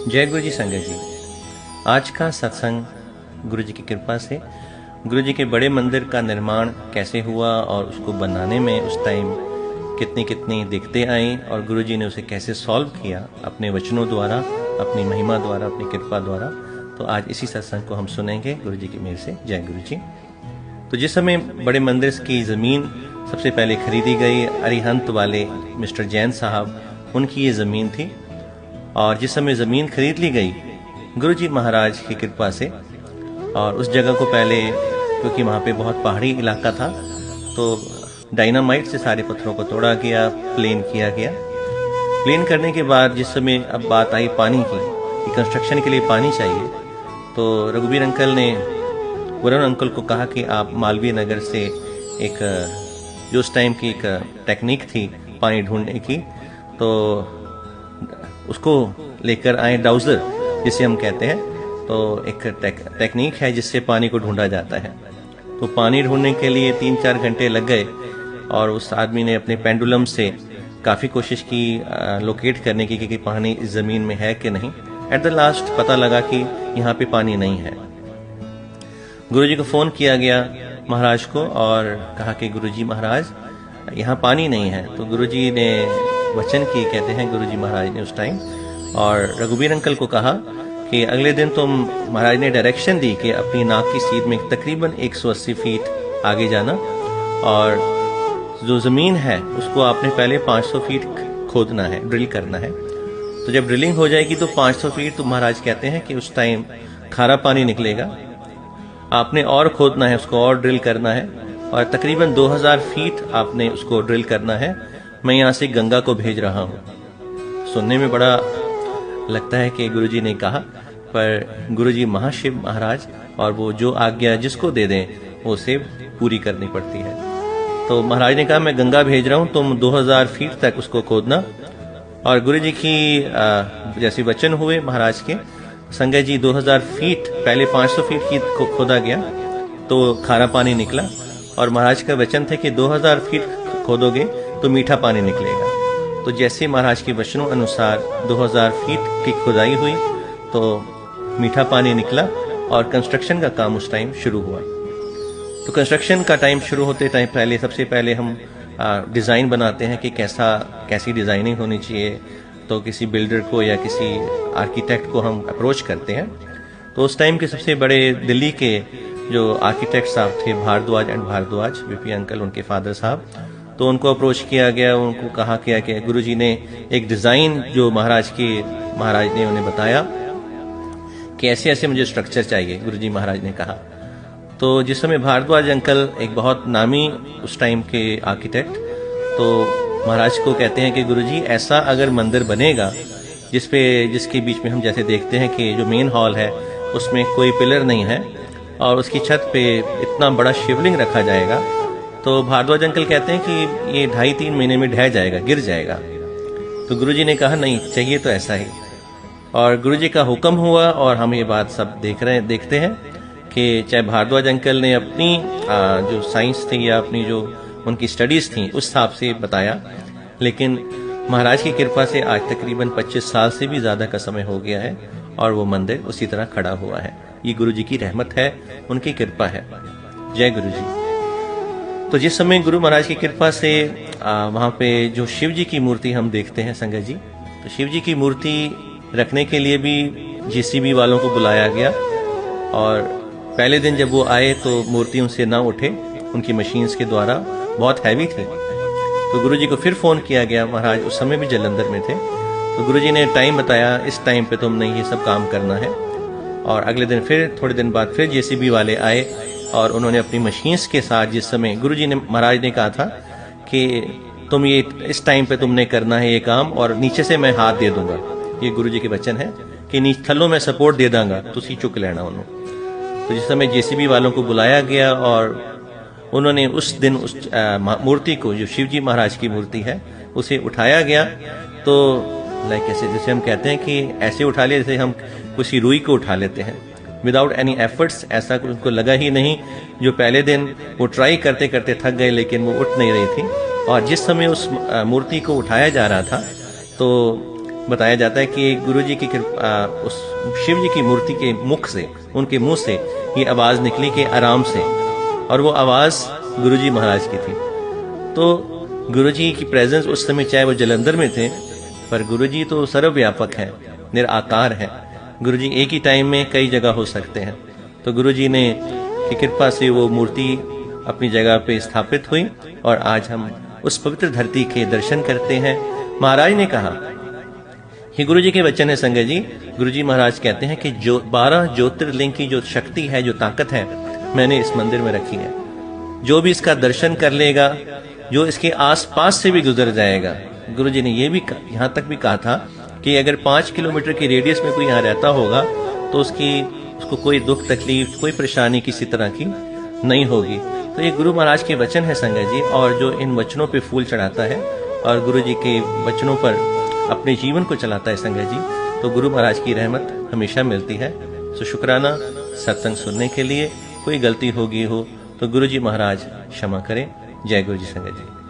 जय गुरु जी संगत जी। आज का सत्संग गुरु जी की कृपा से गुरु जी के बड़े मंदिर का निर्माण कैसे हुआ और उसको बनाने में उस टाइम कितनी कितनी दिक्कतें आई और गुरु जी ने उसे कैसे सॉल्व किया अपने वचनों द्वारा, अपनी महिमा द्वारा, अपनी कृपा द्वारा। तो आज इसी सत्संग को हम सुनेंगे गुरु जी की मेहर से। जय गुरु जी। तो जिस समय बड़े मंदिर की ज़मीन सबसे पहले खरीदी गई, अरिहंत वाले मिस्टर जैन साहब, उनकी ये ज़मीन थी। और जिस समय ज़मीन खरीद ली गई गुरु जी महाराज की कृपा से, और उस जगह को पहले, क्योंकि वहाँ पे बहुत पहाड़ी इलाका था, तो डायनामाइट से सारे पत्थरों को तोड़ा गया, प्लेन किया गया। प्लेन करने के बाद जिस समय अब बात आई पानी की, कि कंस्ट्रक्शन के लिए पानी चाहिए, तो रघुवीर अंकल ने वरुण अंकल को कहा कि आप मालवीय नगर से एक, जो उस टाइम की एक टेक्निक थी पानी ढूंढने की, तो उसको लेकर आए, डाउजर जिसे हम कहते हैं। तो एक टेक्निक है जिससे पानी को ढूंढा जाता है। तो पानी ढूंढने के लिए 3-4 घंटे लग गए और उस आदमी ने अपने पेंडुलम से काफ़ी कोशिश की लोकेट करने की कि पानी इस ज़मीन में है कि नहीं। एट द लास्ट पता लगा कि यहाँ पे पानी नहीं है। गुरुजी को फ़ोन किया गया महाराज को और कहा कि गुरुजी महाराज यहाँ पानी नहीं है। तो गुरुजी ने वचन किए, कहते हैं गुरुजी महाराज ने उस टाइम, और रघुवीर अंकल को कहा कि अगले दिन तो महाराज ने डायरेक्शन दी कि अपनी नाक की सीध में तकरीबन 180 फीट आगे जाना, और जो ज़मीन है उसको आपने पहले 500 फीट खोदना है, ड्रिल करना है। तो जब ड्रिलिंग हो जाएगी तो 500 फीट, तो महाराज कहते हैं कि उस टाइम खारा पानी निकलेगा, आपने और खोदना है, उसको और ड्रिल करना है, और तकरीबन 2000 फीट आपने उसको ड्रिल करना है। मैं यहाँ से गंगा को भेज रहा हूँ। सुनने में बड़ा लगता है कि गुरुजी ने कहा, पर गुरुजी महाशिव महाराज, और वो जो आज्ञा जिसको दे दें वो उसे पूरी करनी पड़ती है। तो महाराज ने कहा मैं गंगा भेज रहा हूँ, तुम 2000 फीट तक उसको खोदना। और गुरुजी की जैसे वचन हुए महाराज के, संगत जी 2000 फीट, पहले 500 फीट की खोदा गया तो खारा पानी निकला, और महाराज का वचन था कि 2000 फीट खोदोगे तो मीठा पानी निकलेगा। तो जैसे महाराज के वचनों अनुसार 2000 फीट की खुदाई हुई तो मीठा पानी निकला और कंस्ट्रक्शन का काम उस टाइम शुरू हुआ। तो कंस्ट्रक्शन का टाइम शुरू होते टाइम पहले, सबसे पहले हम डिज़ाइन बनाते हैं कि कैसी डिज़ाइनिंग होनी चाहिए। तो किसी बिल्डर को या किसी आर्किटेक्ट को हम अप्रोच करते हैं। तो उस टाइम के सबसे बड़े दिल्ली के जो आर्किटेक्ट साहब थे, Bhardwaj and Bhardwaj, VP uncle, उनके फादर साहब, तो उनको अप्रोच किया गया। उनको कहा गया कि गुरुजी ने एक डिज़ाइन जो महाराज ने उन्हें बताया कि ऐसे ऐसे मुझे स्ट्रक्चर चाहिए, गुरुजी महाराज ने कहा। तो जिस समय भारद्वाज अंकल एक बहुत नामी उस टाइम के आर्किटेक्ट, तो महाराज को कहते हैं कि गुरुजी ऐसा अगर मंदिर बनेगा जिसके बीच में हम जैसे देखते हैं कि जो मेन हॉल है उसमें कोई पिलर नहीं है और उसकी छत पे इतना बड़ा शिवलिंग रखा जाएगा, तो भारद्वाज अंकल कहते हैं कि ये 2.5-3 महीने में ढह जाएगा, गिर जाएगा। तो गुरुजी ने कहा नहीं, चाहिए तो ऐसा ही। और गुरुजी का हुक्म हुआ, और हम ये बात सब देखते हैं कि चाहे भारद्वाज अंकल ने अपनी जो साइंस थी या अपनी जो उनकी स्टडीज़ थी उस हिसाब से बताया, लेकिन महाराज की कृपा से आज तकरीबन 25 साल से भी ज़्यादा का समय हो गया है और वो मंदिर उसी तरह खड़ा हुआ है। ये गुरुजी की रहमत है, उनकी कृपा है। जय गुरु जी। तो जिस समय गुरु महाराज की कृपा से वहाँ पे जो शिव जी की मूर्ति हम देखते हैं संगत जी, तो शिव जी की मूर्ति रखने के लिए भी जेसीबी वालों को बुलाया गया, और पहले दिन जब वो आए तो मूर्ति उनसे ना उठे, उनकी मशीन्स के द्वारा, बहुत हैवी थी। तो गुरुजी को फिर फ़ोन किया गया, महाराज उस समय भी जलंधर में थे। तो गुरुजी ने टाइम बताया, इस टाइम पे तुमने ये सब काम करना है। और अगले दिन फिर, थोड़े दिन बाद फिर जेसीबी वाले आए और उन्होंने अपनी मशीन्स के साथ, जिस समय गुरुजी ने, महाराज ने कहा था कि तुम ये इस टाइम पे तुमने करना है ये काम, और नीचे से मैं हाथ दे दूंगा। ये गुरुजी के वचन है कि नीचे थल्लों में सपोर्ट दे दूंगा, तुसी चुक लेना उन्होंने। तो जिस समय जेसीबी वालों को बुलाया गया और उन्होंने उस दिन उस मूर्ति को, जो शिव जी महाराज की मूर्ति है, उसे उठाया गया। तो लाइक ऐसे, जैसे हम कहते हैं कि ऐसे उठा लिया जैसे हम किसी रुई को उठा लेते हैं, विदाउट एनी एफर्ट्स। ऐसा कुछ उनको लगा ही नहीं। जो पहले दिन वो ट्राई करते करते थक गए, लेकिन वो उठ नहीं रही थी। और जिस समय उस मूर्ति को उठाया जा रहा था तो बताया जाता है कि गुरु जी की कृपा, उस शिव जी की मूर्ति के मुख से, उनके मुंह से ये आवाज निकली कि आराम से, और वो आवाज गुरु जी महाराज की थी। तो गुरु जी की प्रेजेंस उस समय, चाहे वो जलंधर में थे, पर गुरु जी तो सर्वव्यापक है, निराकार है। गुरु जी एक ही टाइम में कई जगह हो सकते हैं। तो गुरु जी ने की कृपा से वो मूर्ति अपनी जगह पे स्थापित हुई और आज हम उस पवित्र धरती के दर्शन करते हैं। महाराज ने कहा, ये गुरु जी के वचन है संगत जी। गुरु जी महाराज कहते हैं कि जो 12 ज्योतिर्लिंग की जो शक्ति है, जो ताकत है, मैंने इस मंदिर में रखी है। जो भी इसका दर्शन कर लेगा, जो इसके आसपास से भी गुजर जाएगा, गुरु जी ने ये भी यहाँ तक भी कहा था कि अगर 5 किलोमीटर की रेडियस में कोई यहाँ रहता होगा तो उसको कोई दुख तकलीफ, कोई परेशानी किसी तरह की नहीं होगी। तो ये गुरु महाराज के वचन है संगत जी, और जो इन वचनों पे फूल चढ़ाता है और गुरु जी के वचनों पर अपने जीवन को चलाता है संगत जी, तो गुरु महाराज की रहमत हमेशा मिलती है। तो शुक्राना सत्संग सुनने के लिए। कोई गलती होगी हो तो गुरु जी महाराज क्षमा करें। जय गुरु जी संगत जी।